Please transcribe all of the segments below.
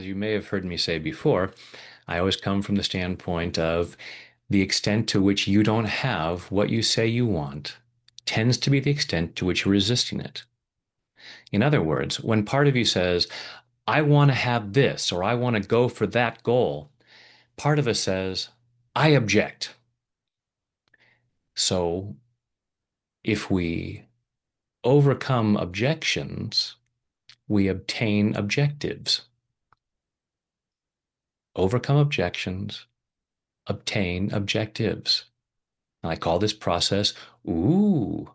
as you may have heard me say before, I always come from the standpoint of the extent to which you don't have what you say you want tends to be the extent to which you're resisting it. In other words, when part of you says, I want to have this or I want to go for that goal, part of us says, I object. So if we overcome objections, we obtain objectives. Overcome objections, obtain objectives. And I call this process, ooh.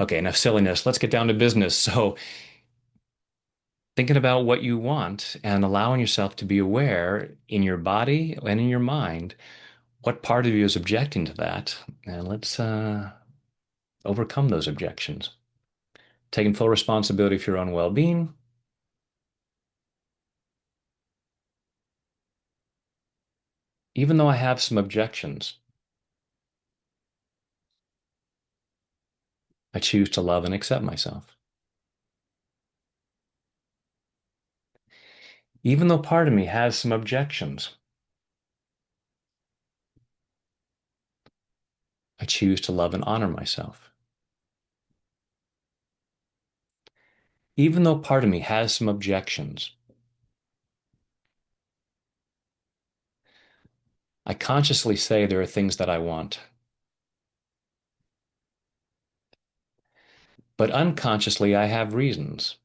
Okay, enough silliness. Let's get down to business. So, thinking about what you want and allowing yourself to be aware in your body and in your mind what part of you is objecting to that. And let's overcome those objections. Taking full responsibility for your own well being. Even though I have some objections, I choose to love and accept myself. Even though part of me has some objections, I choose to love and honor myself. Even though part of me has some objections, I consciously say there are things that I want, but unconsciously I have reasons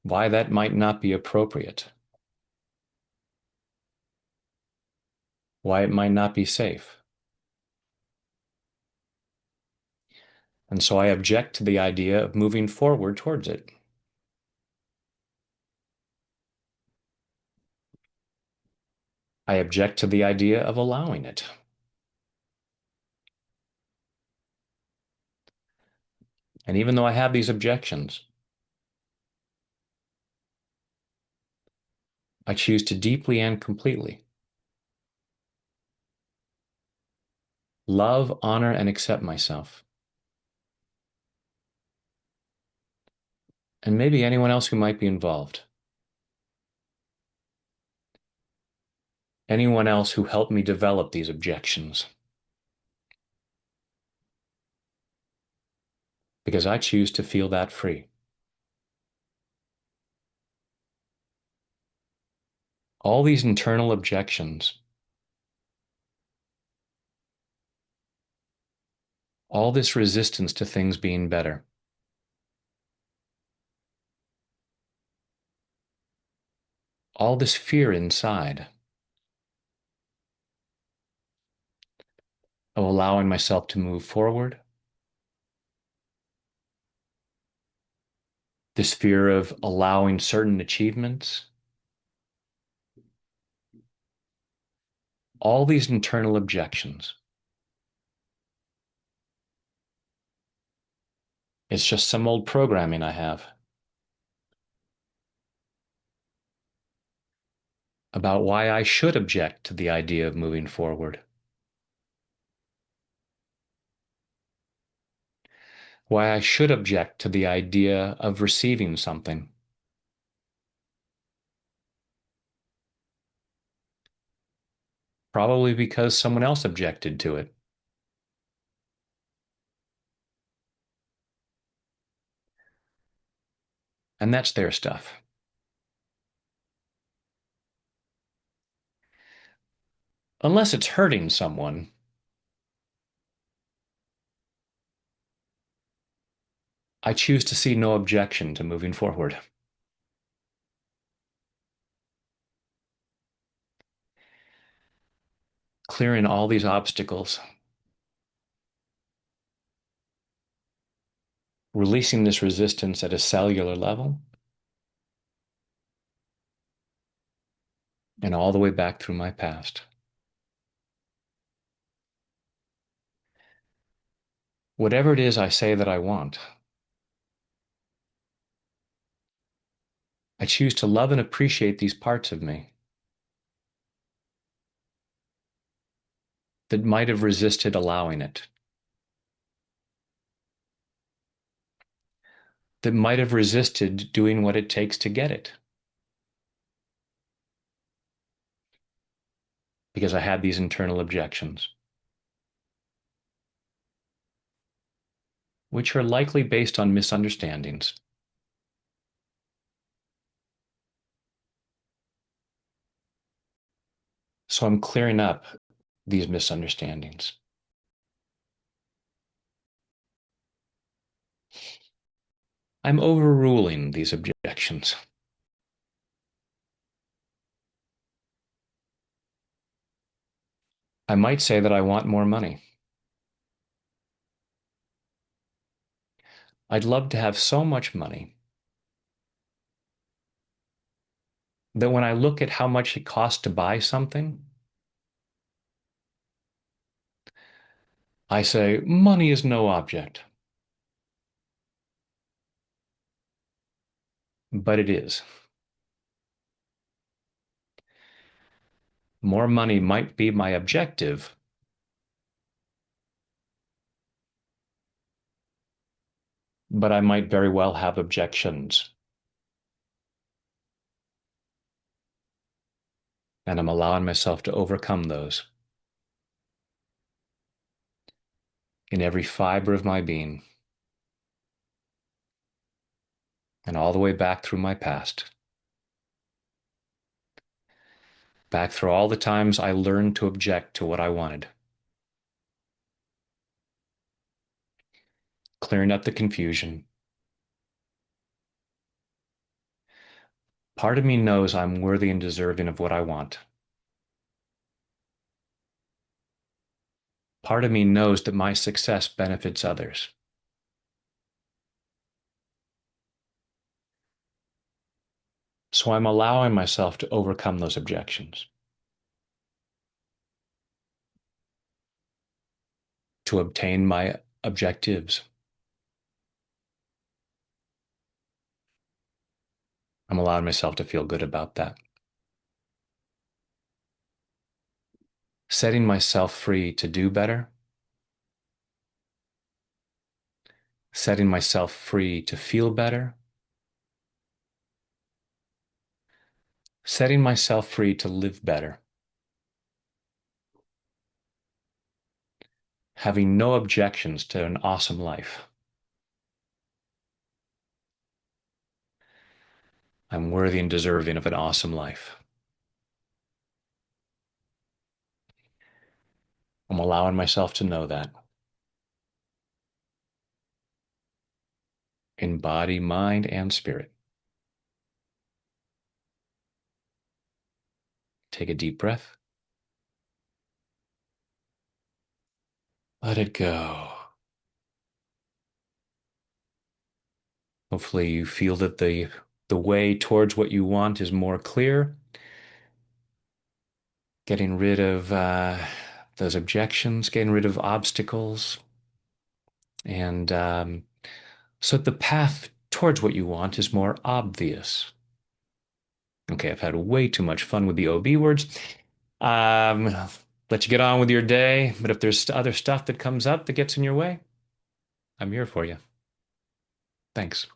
why that might not be appropriate, why it might not be safe. And so I object to the idea of moving forward towards it. I object to the idea of allowing it. And even though I have these objections, I choose to deeply and completely love, honor, and accept myself. And maybe anyone else who might be involved. Anyone else who helped me develop these objections. Because I choose to feel that free. All these internal objections, all this resistance to things being better, all this fear inside of allowing myself to move forward, this fear of allowing certain achievements, all these internal objections. It's just some old programming I have about why I should object to the idea of moving forward, why I should object to the idea of receiving something. Probably because someone else objected to it. And that's their stuff. Unless it's hurting someone, I choose to see no objection to moving forward. Clearing all these obstacles, releasing this resistance at a cellular level, and all the way back through my past. Whatever it is I say that I want, I choose to love and appreciate these parts of me that might have resisted allowing it. that might have resisted doing what it takes to get it because I had these internal objections, which are likely based on misunderstandings. So I'm clearing up these misunderstandings. I'm overruling these objections. I might say that I want more money. I'd love to have so much money that when I look at how much it costs to buy something, I say, money is no object. But it is. More money might be my objective, but I might very well have objections. And I'm allowing myself to overcome those in every fiber of my being and all the way back through my past, back through all the times I learned to object to what I wanted, clearing up the confusion. Part of me knows I'm worthy and deserving of what I want. Part of me knows that my success benefits others. So I'm allowing myself to overcome those objections, to obtain my objectives. I'm allowing myself to feel good about that. Setting myself free to do better, setting myself free to feel better, setting myself free to live better, having no objections to an awesome life. I'm worthy and deserving of an awesome life. I'm allowing myself to know that in body, mind, and spirit. Take a deep breath. Let it go. Hopefully you feel that the way towards what you want is more clear, getting rid of those objections, getting rid of obstacles, and so that the path towards what you want is more obvious. Okay, I've had way too much fun with the OB words. Um, Let you get on with your day, but if there's other stuff that comes up that gets in your way, I'm here for you. Thanks.